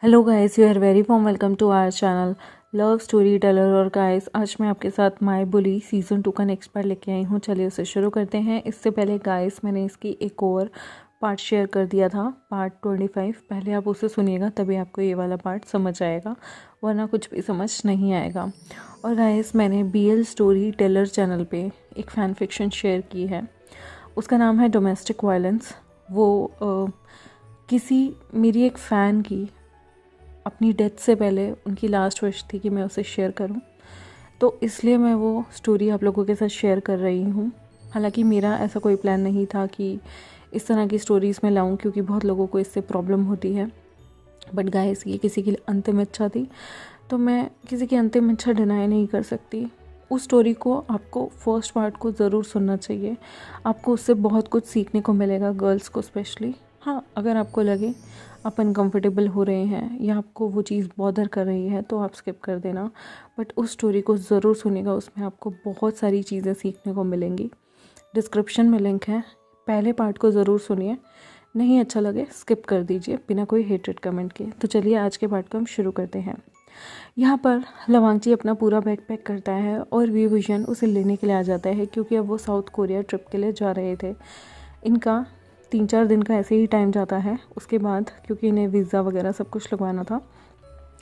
Hello guys, you are very warm welcome to our channel love story teller. और guys, आज मैं आपके साथ माय बुली सीज़न 2 का नेक्स्ट पार्ट लेके आई हूँ। चलिए उसे शुरू करते हैं। इससे पहले गाइस, मैंने इसकी एक और पार्ट शेयर कर दिया था, पार्ट 25। पहले आप उसे सुनिएगा, तभी आपको ये वाला पार्ट समझ आएगा, वरना कुछ भी समझ नहीं आएगा। और गाइस, मैंने BL स्टोरी टेलर चैनल पे एक फ़ैन फिक्शन शेयर की है, उसका नाम है डोमेस्टिक वायलेंस। वो किसी मेरी एक फ़ैन की अपनी डेथ से पहले उनकी लास्ट विश थी कि मैं उसे शेयर करूं, तो इसलिए मैं वो स्टोरी आप लोगों के साथ शेयर कर रही हूं। हालांकि मेरा ऐसा कोई प्लान नहीं था कि इस तरह की स्टोरीज़ में लाऊं, क्योंकि बहुत लोगों को इससे प्रॉब्लम होती है। बट गाइस, ये किसी की अंतिम इच्छा थी, तो मैं किसी की अंतिम इच्छा डिनाई नहीं कर सकती। उस स्टोरी को आपको फर्स्ट पार्ट को ज़रूर सुनना चाहिए, आपको उससे बहुत कुछ सीखने को मिलेगा, गर्ल्स को स्पेशली। हाँ, अगर आपको लगे आप अनकम्फर्टेबल हो रहे हैं या आपको वो चीज़ बॉदर कर रही है तो आप स्किप कर देना, बट उस स्टोरी को ज़रूर सुनिएगा, उसमें आपको बहुत सारी चीज़ें सीखने को मिलेंगी। डिस्क्रिप्शन में लिंक है, पहले पार्ट को ज़रूर सुनिए, नहीं अच्छा लगे स्किप कर दीजिए बिना कोई हेटेड कमेंट के। तो चलिए आज के पार्ट को हम शुरू करते हैं। यहाँ पर लवांगची अपना पूरा बैग पैक करता है और वी विजन उसे लेने के लिए आ जाता है, क्योंकि अब वो साउथ कोरिया ट्रिप के लिए जा रहे थे। इनका 3-4 दिन का ऐसे ही टाइम जाता है। उसके बाद क्योंकि इन्हें वीज़ा वगैरह सब कुछ लगवाना था,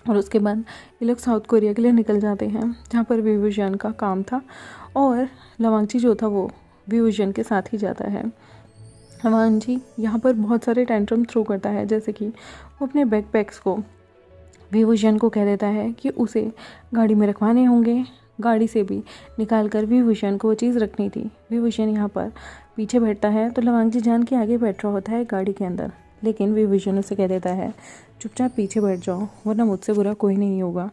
और उसके बाद ये लोग साउथ कोरिया के लिए निकल जाते हैं, जहाँ पर वी विजन का काम था। और लवांगची जो था वो वी विजन के साथ ही जाता है। लवांगची यहाँ पर बहुत सारे टेंट्रम थ्रो करता है, जैसे कि वो अपने बैग पैक्स को वी विजन को कह देता है कि उसे गाड़ी में रखवाने होंगे, गाड़ी से भी निकाल कर वी विजन को वो चीज़ रखनी थी। वी विजन यहाँ पर पीछे बैठता है, तो लवांगची जान के आगे बैठ रहा होता है गाड़ी के अंदर, लेकिन वी विजन उसे कह देता है चुपचाप पीछे बैठ जाओ, वरना मुझसे बुरा कोई नहीं होगा।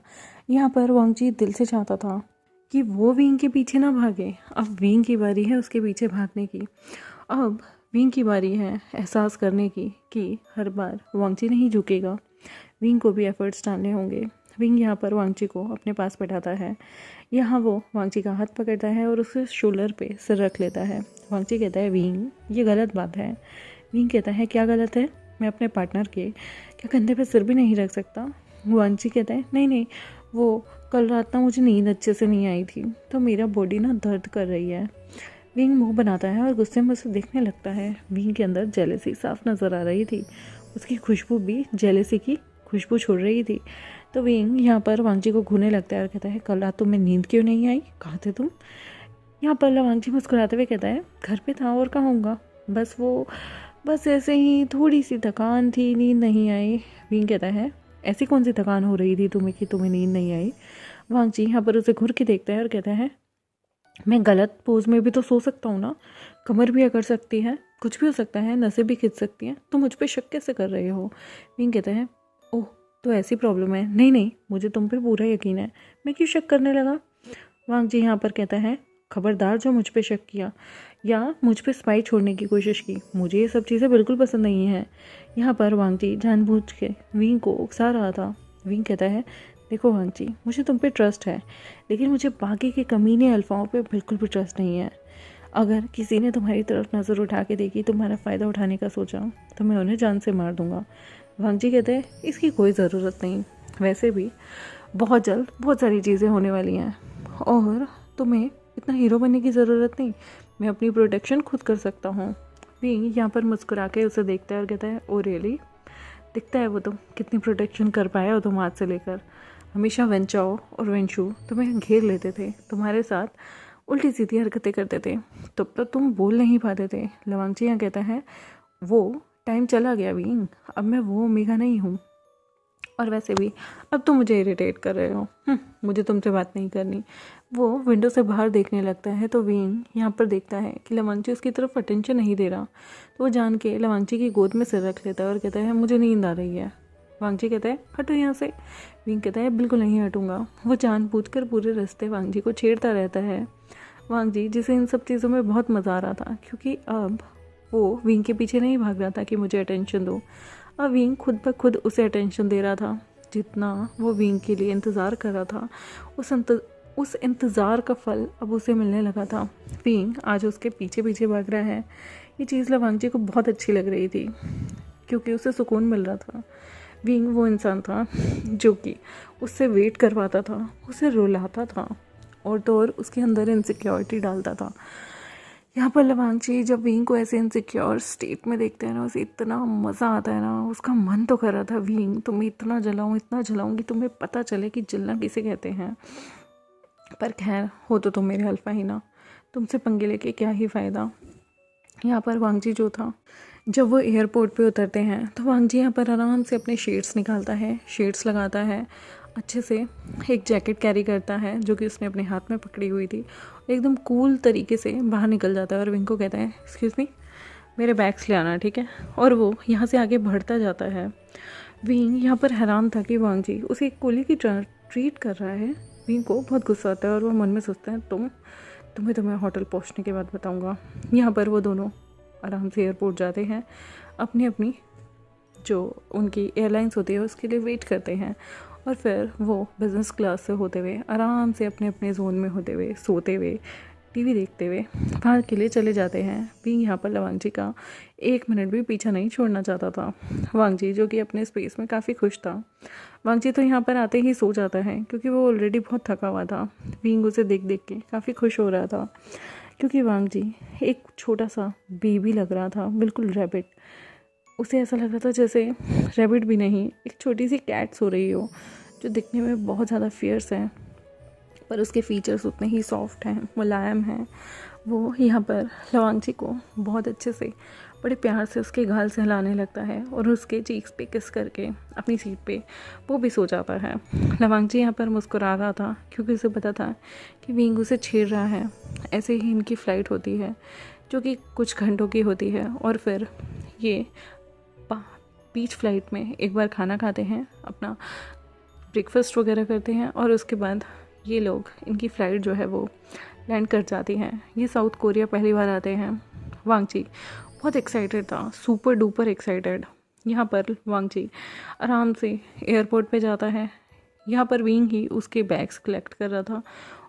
यहाँ पर वांगची दिल से चाहता था कि वो विंग के पीछे ना भागे। अब विंग की बारी है उसके पीछे भागने की। अब विंग की बारी है एहसास करने की कि हर बार वांगची नहीं झुकेगा, विंग को भी एफर्ट्स डालने होंगे। विंग यहाँ पर वांगची को अपने पास बैठाता है। यहाँ वो वांगची का हाथ पकड़ता है और उसके शोल्डर पे सिर रख लेता है। वांगची कहता है, विंग ये गलत बात है। विंग कहता है, क्या गलत है? मैं अपने पार्टनर के क्या कंधे पे सिर भी नहीं रख सकता? वांगची कहता है, नहीं नहीं, वो कल रात ना मुझे नींद अच्छे से नहीं आई थी, तो मेरा बॉडी ना दर्द कर रही है। विंग मुंह बनाता है और गुस्से में उसे देखने लगता है। विंग के अंदर जेलेसी साफ नज़र आ रही थी, उसकी खुशबू भी जेलेसी की खुशबू छोड़ रही थी। तो विंग यहाँ पर वांगची को घूरने लगता है और कहता है, कल रात तुम्हें नींद क्यों नहीं आई? कहाँ थे तुम? यहाँ पर वांगची मुस्कुराते हुए कहता है, घर पे था और कहाँ होऊंगा, बस ऐसे ही थोड़ी सी थकान थी, नींद नहीं आई। विंग कहता है, ऐसी कौन सी थकान हो रही थी तुम्हें कि तुम्हें नींद नहीं आई? वांगची यहाँ पर उसे घूर के देखता है और कहता है, मैं गलत पोज में भी तो सो सकता हूँ ना, कमर भी अकड़ सकती है, कुछ भी हो सकता है, नसें भी खिंच सकती हैं, तो मुझ पे शक कैसे कर रहे हो? विंग कहता है, ओह तो ऐसी प्रॉब्लम है? नहीं नहीं, मुझे तुम पे पूरा यकीन है, मैं क्यों शक करने लगा? वांगजी यहाँ पर कहता है, खबरदार जो मुझ पे शक किया या मुझ पे स्पाई छोड़ने की कोशिश की, मुझे ये सब चीज़ें बिल्कुल पसंद नहीं हैं। यहाँ पर वांगजी जानबूझ के विंग को उकसा रहा था। विंग कहता है, देखो वांगजी, मुझे तुम पे ट्रस्ट है, लेकिन मुझे बाकी के कमीने अल्फाओं पे बिल्कुल भी ट्रस्ट नहीं है। अगर किसी ने तुम्हारी तरफ नज़र उठा के देखी, तुम्हारा फ़ायदा उठाने का सोचा, तो मैं उन्हें जान से मार दूंगा। वांगजी कहते हैं, इसकी कोई ज़रूरत नहीं, वैसे भी बहुत जल्द बहुत सारी चीज़ें होने वाली हैं और तुम्हें इतना हीरो बनने की ज़रूरत नहीं, मैं अपनी प्रोटेक्शन खुद कर सकता हूँ। विंग यहाँ पर मुस्कुरा के उसे देखता है और कहता है, ओ रियली? दिखता है वो तुम कितनी प्रोटेक्शन कर पाए हो तुम आज से लेकर। हमेशा वेंचाओ और वेंशू तुम्हें घेर लेते थे, तुम्हारे साथ उल्टी सीधी हरकतें करते थे, तब तक तुम बोल नहीं पाते थे। लवांगची यहाँ कहता है, वो टाइम चला गया विंग, अब मैं वो ओमेगा नहीं हूँ, और वैसे भी अब तुम मुझे इरिटेट कर रहे हो, मुझे तुमसे बात नहीं करनी। वो विंडो से बाहर देखने लगता है, तो विंग यहाँ पर देखता है कि लवांगची उसकी तरफ अटेंशन नहीं दे रहा, तो वो जान के लवांगची की गोद में सिर रख लेता है और कहता है, मुझे नींद आ रही है। वांगची कहता है, हटो यहाँ से। विंग कहता है, बिल्कुल नहीं हटूंगा। वो जानबूझकर पूरे रास्ते वांगची को छेड़ता रहता है। वांगची, जिसे इन सब चीज़ों में बहुत मज़ा आ रहा था, क्योंकि अब वो विंग के पीछे नहीं भाग रहा था कि मुझे अटेंशन दो, अब विंग खुद ब खुद उसे अटेंशन दे रहा था। जितना वो विंग के लिए इंतज़ार कर रहा था, उस इंतज़ार का फल अब उसे मिलने लगा था। विंग आज उसके पीछे पीछे भाग रहा है। ये चीज़ लवांगची को बहुत अच्छी लग रही थी, क्योंकि उसे सुकून मिल रहा था। विंग वो इंसान था जो कि उससे वेट करवाता था, उसे रुलाता था और तो और उसके अंदर इनसिक्योरिटी डालता था। यहाँ पर लवांगची जब विंग को ऐसे इनसिक्योर स्टेट में देखते हैं ना, उसे इतना मज़ा आता है ना, उसका मन तो कर रहा था विंग तुम्हें इतना जलाऊं कि तुम्हें पता चले कि जलना किसे कहते हैं। पर खैर हो तो तुम मेरे हल्फा ही ना, तुमसे पंगे लेके क्या ही फ़ायदा। यहाँ पर वांगजी जो था, जब वो एयरपोर्ट पे उतरते हैं तो वांगजी यहाँ पर आराम से अपने शेड्स निकालता है, शेड्स लगाता है, अच्छे से एक जैकेट कैरी करता है जो कि उसने अपने हाथ में पकड़ी हुई थी, एकदम कूल तरीके से बाहर निकल जाता है और विंग को कहता है एक्सक्यूज़ मी, मेरे बैग्स ले आना, ठीक है। और वो यहाँ से आगे बढ़ता जाता है। विंग यहाँ पर हैरान था कि वांगजी उसे एक कोली की ट्रीट कर रहा है। विंग को बहुत गुस्सा आता है और वो मन में सोचता है तुम्हें तो मैं होटल पहुँचने के बाद बताऊँगा। यहाँ पर वो दोनों आराम से एयरपोर्ट जाते हैं, अपनी अपनी जो उनकी एयरलाइंस होती है उसके लिए वेट करते हैं और फिर वो बिज़नेस क्लास से होते हुए आराम से अपने अपने जोन में होते हुए, सोते हुए, टीवी देखते हुए बाहर के लिए चले जाते हैं। विंग यहाँ पर लवांगजी का 1 मिनट भी पीछा नहीं छोड़ना चाहता था। वांगजी जो कि अपने स्पेस में काफ़ी खुश था। वांगजी तो यहाँ पर आते ही सो जाता है क्योंकि वो ऑलरेडी बहुत थका हुआ था। विंग उसे देख देख के काफ़ी खुश हो रहा था क्योंकि वांगजी एक छोटा सा बेबी लग रहा था, बिल्कुल रैबिट। उसे ऐसा लग रहा था जैसे रैबिट भी नहीं, एक छोटी सी कैट सो रही हो जो दिखने में बहुत ज़्यादा फियर्स है, पर उसके फीचर्स उतने ही सॉफ्ट हैं, मुलायम हैं। वो यहाँ पर लवांगजी को बहुत अच्छे से, बड़े प्यार से उसके गाल से हिलाने लगता है और उसके चीक्स पे किस करके अपनी सीट पे वो भी सो जाता है। लवांगजी यहाँ पर मुस्कुरा रहा था क्योंकि उसे पता था कि विंग उसे छेड़ रहा है। ऐसे ही इनकी फ़्लाइट होती है जो कि कुछ घंटों की होती है और फिर ये बीच फ्लाइट में एक बार खाना खाते हैं, अपना ब्रेकफास्ट वगैरह करते हैं और उसके बाद ये लोग, इनकी फ़्लाइट जो है वो लैंड कर जाती हैं। ये साउथ कोरिया पहली बार आते हैं। वांगजी बहुत एक्साइटेड था, सुपर डुपर एक्साइटेड। यहाँ पर वांगजी आराम से एयरपोर्ट पे जाता है। यहाँ पर विंग ही उसके बैग्स कलेक्ट कर रहा था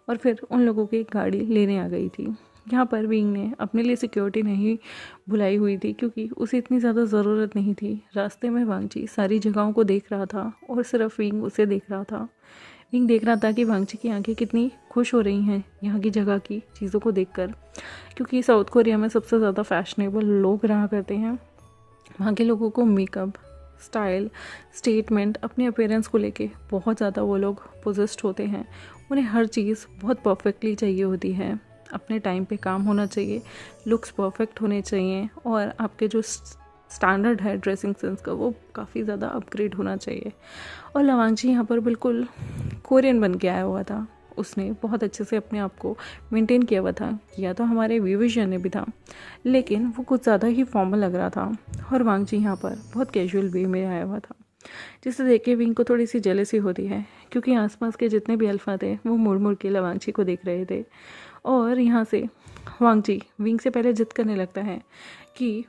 और फिर उन लोगों की गाड़ी लेने आ गई थी। यहाँ पर विंग ने अपने लिए सिक्योरिटी नहीं बुलाई हुई थी क्योंकि उसे इतनी ज़्यादा ज़रूरत नहीं थी। रास्ते में वांगजी सारी जगहों को देख रहा था और सिर्फ विंग उसे देख रहा था। विंग देख रहा था कि वांगजी की आंखें कितनी खुश हो रही हैं यहाँ की जगह की चीज़ों को देखकर, क्योंकि साउथ कोरिया में सबसे ज़्यादा फैशनेबल लोग रहा करते हैं। वहाँ के लोगों को मेकअप, स्टाइल, स्टेटमेंट, अपने अपीयरेंस को लेके बहुत ज़्यादा वो लोग पोजेस्ड होते हैं। उन्हें हर चीज़ बहुत परफेक्टली चाहिए होती है। अपने टाइम पे काम होना चाहिए, लुक्स परफेक्ट होने चाहिए और आपके जो स्टैंडर्ड है ड्रेसिंग सेंस का वो काफ़ी ज़्यादा अपग्रेड होना चाहिए। और लवांगजी यहाँ पर बिल्कुल कोरियन बन के आया हुआ था। उसने बहुत अच्छे से अपने आप को मेंटेन किया हुआ था, किया तो हमारे विविजन ने भी था, लेकिन वो कुछ ज़्यादा ही फॉर्मल लग रहा था। और वांगजी यहाँ पर बहुत कैजुअल वे में आया हुआ था, जिसे देख के विंग को थोड़ी सी जेलसी होती है क्योंकि आसपास के जितने भी अल्फा थे वो मुड़ मुड़ के लवांगजी को देख रहे थे। और यहाँ से वांगजी विंग से पहले जिद करने लगता है कि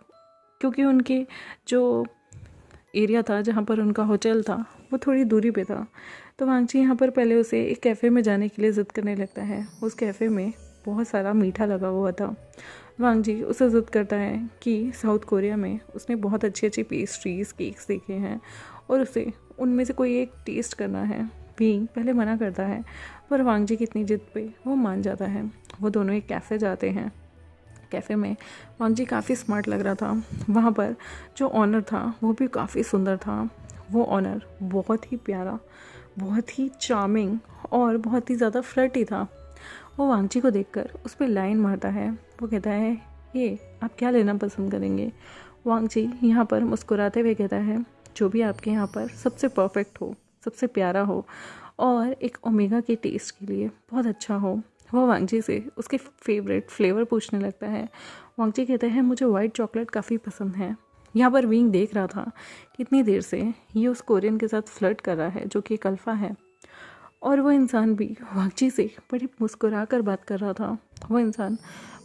क्योंकि उनके जो एरिया था जहाँ पर उनका होटल था वो थोड़ी दूरी पे था, तो वांगजी यहाँ पर पहले उसे एक कैफ़े में जाने के लिए ज़िद करने लगता है। उस कैफ़े में बहुत सारा मीठा लगा हुआ था। वांगजी उसे ज़िद करता है कि साउथ कोरिया में उसने बहुत अच्छी अच्छी पेस्ट्रीज़, केक्स देखे हैं और उसे उनमें से कोई एक टेस्ट करना है। विंग पहले मना करता है पर वांगजी की इतनी जिद पे वो मान जाता है। वो दोनों एक कैफ़े जाते हैं। कैफ़े में वांगजी काफ़ी स्मार्ट लग रहा था। वहाँ पर जो ऑनर था वो भी काफ़ी सुंदर था। वो ऑनर बहुत ही प्यारा, बहुत ही चार्मिंग और बहुत ही ज़्यादा फ्लर्टी था। वो वांगजी को देखकर उस पर लाइन मारता है। वो कहता है ये आप क्या लेना पसंद करेंगे। वांगजी यहाँ पर मुस्कुराते हुए कहता है जो भी आपके यहाँ पर सबसे परफेक्ट हो, सबसे प्यारा हो और एक ओमेगा के टेस्ट के लिए बहुत अच्छा हो। वो वांगजी से उसके फेवरेट फ्लेवर पूछने लगता है। वांगजी कहता है मुझे वाइट चॉकलेट काफ़ी पसंद है। यहाँ पर विंग देख रहा था कितनी देर से ये उस कोरियन के साथ फ्लर्ट कर रहा है जो कि एक अल्फा है, और वो इंसान भी वांगजी से बड़ी मुस्कुरा कर बात कर रहा था। वो इंसान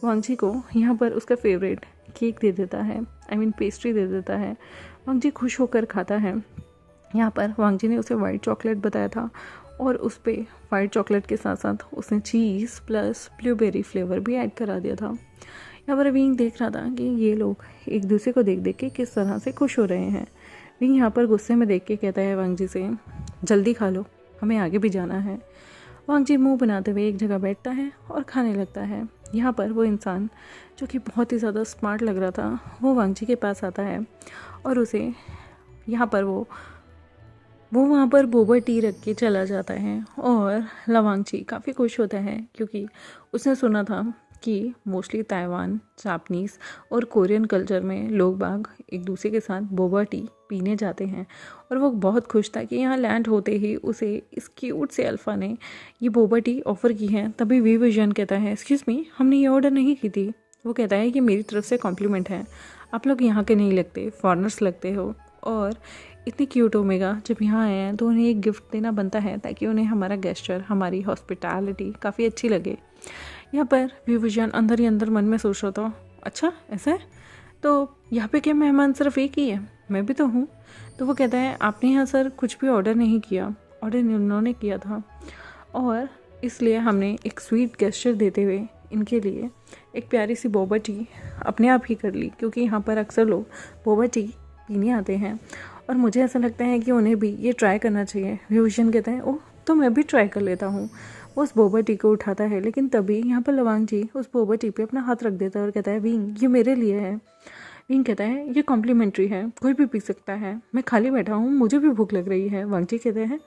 वांगजी को यहाँ पर उसका फेवरेट केक दे देता है, पेस्ट्री दे देता है। वांगजी खुश होकर खाता है। यहाँ पर वांगजी ने उसे वाइट चॉकलेट बताया था और उस पर वाइट चॉकलेट के साथ साथ उसने चीज़ प्लस ब्लूबेरी फ्लेवर भी ऐड करा दिया था। यहाँ पर विंग देख रहा था कि ये लोग एक दूसरे को देख देख के किस तरह से खुश हो रहे हैं। विंग यहाँ पर गुस्से में देख के कहता है वांग जी से, जल्दी खा लो, हमें आगे भी जाना है। वांग जी मुंह बनाते हुए एक जगह बैठता है और खाने लगता है। यहाँ पर वो इंसान जो कि बहुत ही ज़्यादा स्मार्ट लग रहा था वो वांग जी के पास आता है और उसे यहाँ पर वो वहाँ पर बोबा टी रख के चला जाता है। और लवांग जी काफ़ी खुश होता है क्योंकि उसने सुना था कि मोस्टली ताइवान, जापानीज़ और कोरियन कल्चर में लोग बाग एक दूसरे के साथ बोबा टी पीने जाते हैं। और वो बहुत खुश था कि यहाँ लैंड होते ही उसे इस क्यूट से अल्फ़ा ने ये बोबा टी ऑफ़र की है। तभी वी विजन कहता है, एक्सक्यूज़ मी, हमने ये ऑर्डर नहीं की थी। वो कहता है कि मेरी तरफ से कॉम्प्लीमेंट है, आप लोग यहाँ के नहीं लगते, फॉरेनर्स लगते हो और इतनी क्यूट ओमेगा जब यहाँ आए हैं तो उन्हें एक गिफ्ट देना बनता है ताकि उन्हें हमारा गेस्चर, हमारी हॉस्पिटैलिटी काफ़ी अच्छी लगे। यहाँ पर विभूषण अंदर ही अंदर मन में सोच रहा था, अच्छा ऐसा है तो यहाँ पे क्या मेहमान सिर्फ एक ही है, मैं भी तो हूँ। तो वो कहता है, आपने यहाँ सर कुछ भी ऑर्डर नहीं किया, ऑर्डर उन्होंने किया था और इसलिए हमने एक स्वीट गेस्चर देते हुए इनके लिए एक प्यारी सी बोबा टी अपने आप ही कर ली, क्योंकि यहाँ पर अक्सर लोग बोबा टी पीने आते हैं और मुझे ऐसा लगता है कि उन्हें भी ये ट्राई करना चाहिए। विभूषण कहते हैं, ओह तो मैं भी ट्राई कर लेता हूँ। वो उस बोबा टी को उठाता है, लेकिन तभी यहाँ पर लवांग जी उस बोबा टी पे अपना हाथ रख देता है और कहता है, विंग ये मेरे लिए है। विंग कहता है, ये कॉम्प्लीमेंट्री है, कोई भी पी सकता है, मैं खाली बैठा हूँ, मुझे भी भूख लग रही है। वांग जी कहते हैं,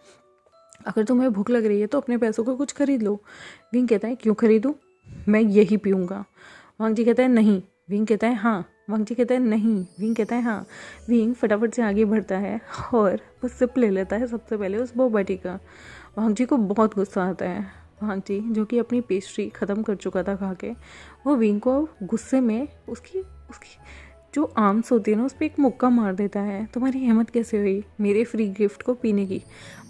अगर तुम्हें भूख लग रही है तो अपने पैसों को कुछ खरीद लो। विंग कहता है, क्यों खरीदूँ, मैं यही पीऊँगा। वांग जी कहता है, नहीं। विंग कहता है, हाँ। वांग जी कहता है, नहीं। विंग कहता है, हाँ। विंग फटाफट से आगे बढ़ता है और वो सिप ले लेता है सबसे पहले उस बोबा टी का। वांग जी को बहुत गुस्सा आता है। वांग जी जो कि अपनी पेस्ट्री ख़त्म कर चुका था खा के, वो विंग को गुस्से में उसकी जो आर्म्स होती है ना उस पर एक मुक्का मार देता है। तुम्हारी हिम्मत कैसे हुई मेरे फ्री गिफ्ट को पीने की।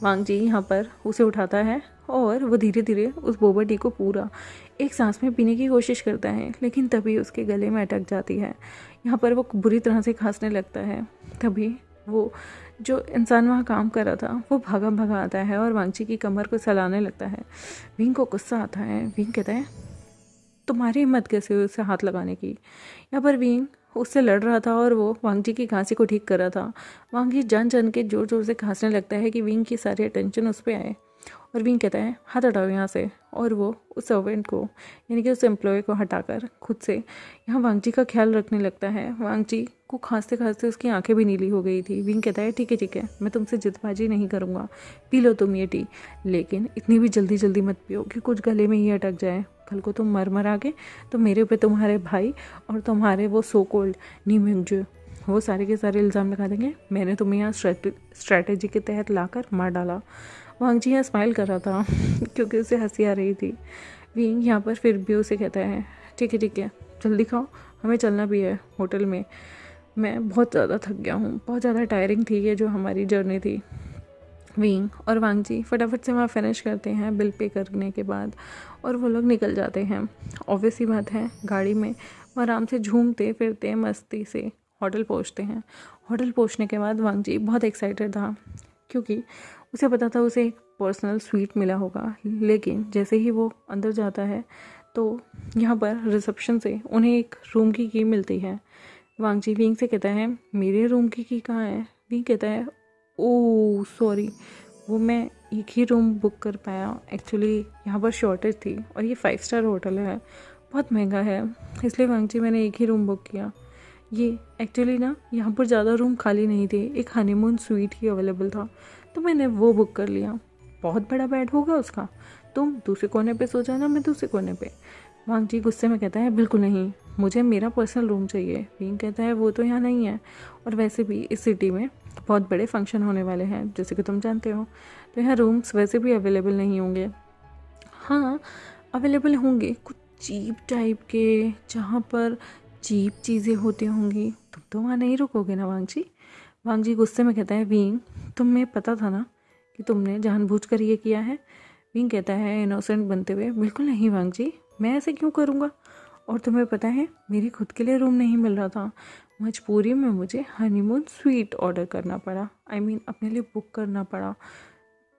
वांग जी यहाँ पर उसे उठाता है और वो धीरे धीरे उस बोबा टी को पूरा एक सांस में पीने की कोशिश करता है, लेकिन तभी उसके गले में अटक जाती है। यहाँ पर वो बुरी तरह से खांसने लगता है। तभी वो जो इंसान वहाँ काम कर रहा था वो भागा भागा आता है और वांग जी की कमर को सहलाने लगता है। विंग को गुस्सा आता है। विंग कहता है, तुम्हारी हिम्मत कैसे हुई उससे हाथ लगाने की। यहाँ पर विंग उससे लड़ रहा था और वो वांग जी की खांसी को ठीक कर रहा था। वांग जी जान जान के जोर जोर से खांसने लगता है कि विंग की सारी अटेंशन उस पर आए और विंग कहता है, हाथ हटाओ यहाँ से। और वो उस सर्वेंट को यानी कि उस एम्प्लॉय को हटाकर खुद से यहाँ वांग जी का ख्याल रखने लगता है। वांग जी को खांसते खांसते उसकी आंखें भी नीली हो गई थी। विंग कहता है, ठीक है, मैं तुमसे जिदबाजी नहीं करूँगा, पी लो तुम ये टी, लेकिन इतनी भी जल्दी जल्दी मत पियो कि कुछ गले में ही अटक जाए। कल को तुम मर आ गए तो मेरे पे तुम्हारे भाई और तुम्हारे वो सो कोल्ड नीमिंग वो सारे के सारे इल्ज़ाम लगा देंगे, मैंने तुम्हें यहाँ स्ट्रैटेजी के तहत लाकर मार डाला। वांग जी यहाँ स्माइल कर रहा था क्योंकि उसे हंसी आ रही थी। विंग यहाँ पर फिर भी उसे कहता है, ठीक है, जल्दी खाओ, हमें चलना भी है होटल में, मैं बहुत ज़्यादा थक गया हूँ, बहुत ज़्यादा टायरिंग थी ये जो हमारी जर्नी थी। विंग और वांग जी फटाफट से वहाँ फिनिश करते हैं बिल पे करने के बाद और वो लोग निकल जाते हैं। ऑब्वियस ही बात है, गाड़ी में वो आराम से झूमते फिरते मस्ती से होटल पहुँचते हैं। होटल पहुँचने के बाद वांग जी बहुत एक्साइटेड था क्योंकि उसे पता था उसे एक पर्सनल स्वीट मिला होगा, लेकिन जैसे ही वो अंदर जाता है तो यहाँ पर रिसेप्शन से उन्हें एक रूम की की मिलती है। वांग जी विंग से कहता है, मेरे रूम की की कहाँ है। विंग कहता है, ओह सॉरी, वो मैं एक ही रूम बुक कर पाया, एक्चुअली यहाँ पर शॉर्टेज थी और ये 5 स्टार होटल है, बहुत महंगा है, इसलिए वांग जी मैंने एक ही रूम बुक किया। ये एक्चुअली ना यहाँ पर ज़्यादा रूम खाली नहीं थे, एक हनीमून स्वीट ही अवेलेबल था तो मैंने वो बुक कर लिया। बहुत बड़ा बेड होगा उसका, तुम दूसरे कोने पे सो जाना, मैं दूसरे कोने पे। वांग जी गुस्से में कहता है, बिल्कुल नहीं, मुझे मेरा पर्सनल रूम चाहिए। विंग कहता है, वो तो यहाँ नहीं है और वैसे भी इस सिटी में बहुत बड़े फंक्शन होने वाले हैं जैसे कि तुम जानते हो, तो यहाँ रूम्स वैसे भी अवेलेबल नहीं होंगे। हाँ अवेलेबल होंगे कुछ चीप टाइप के, जहाँ पर चीप चीज़ें होती होंगी, तुम तो वहाँ नहीं रुकोगे ना वांग जी। वांग जी गुस्से में कहता है, विंग तुम्हें पता था ना कि तुमने जानबूझकर ये किया है। विंग कहता है इनोसेंट बनते हुए, बिल्कुल नहीं वांग जी, मैं ऐसे क्यों करूँगा, और तुम्हें पता है मेरी खुद के लिए रूम नहीं मिल रहा था, मजबूरी में मुझे हनीमून स्वीट ऑर्डर करना पड़ा, I mean अपने लिए बुक करना पड़ा,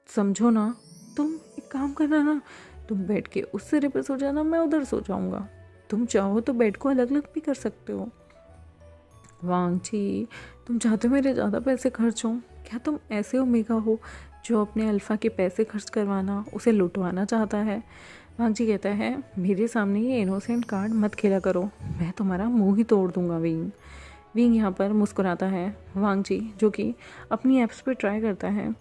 समझो ना। तुम एक काम करना ना, तुम बेड के उस सिरे पे सो जाना, मैं उधर सो जाऊँगा, तुम चाहो तो बेड को अलग अलग भी कर सकते हो। वांग जी, तुम चाहते हो मेरे ज़्यादा पैसे खर्च हों? क्या तुम ऐसे ओमेगा हो जो अपने अल्फ़ा के पैसे खर्च करवाना, उसे लुटवाना चाहता है? वांग जी कहता है, मेरे सामने ये इनोसेंट कार्ड मत खेला करो, मैं तुम्हारा मुंह ही तोड़ दूंगा विंग। विंग यहाँ पर मुस्कुराता है। वांग जी जो कि अपनी ऐप्स पे ट्राई करता है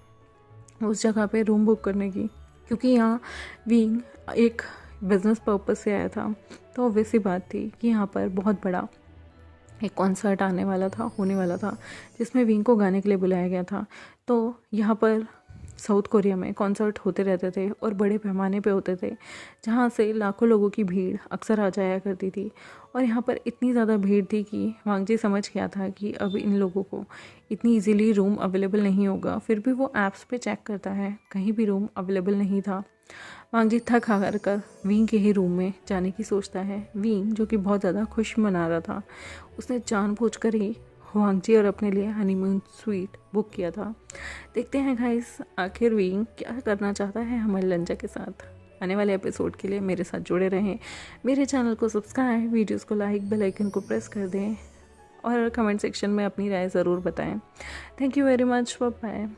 उस जगह पे रूम बुक करने की, क्योंकि यहाँ विंग एक बिज़नेस पर्पज़ से आया था, तो ऑब्वियस सी बात थी कि यहाँ पर बहुत बड़ा एक कॉन्सर्ट आने वाला था, होने वाला था, जिसमें विंग को गाने के लिए बुलाया गया था। तो यहाँ पर साउथ कोरिया में कॉन्सर्ट होते रहते थे और बड़े पैमाने पे होते थे, जहाँ से लाखों लोगों की भीड़ अक्सर आ जाया करती थी। और यहाँ पर इतनी ज़्यादा भीड़ थी कि वांग जी समझ गया था कि अब इन लोगों को इतनी इजीली रूम अवेलेबल नहीं होगा। फिर भी वो ऐप्स पे चेक करता है, कहीं भी रूम अवेलेबल नहीं था। वांग जी थक हार कर विंग के ही रूम में जाने की सोचता है। विंग जो कि बहुत ज़्यादा खुश मना रहा था, उसने जानबूझकर ही वांग जी और अपने लिए हनीमून स्वीट बुक किया था। देखते हैं गाइस आखिर विंग क्या करना चाहता है हमारे लंजा के साथ। आने वाले एपिसोड के लिए मेरे साथ जुड़े रहें, मेरे चैनल को सब्सक्राइब, वीडियोस को लाइक, बेल आइकन को प्रेस कर दें और कमेंट सेक्शन में अपनी राय ज़रूर बताएं। Thank you very much, bye bye.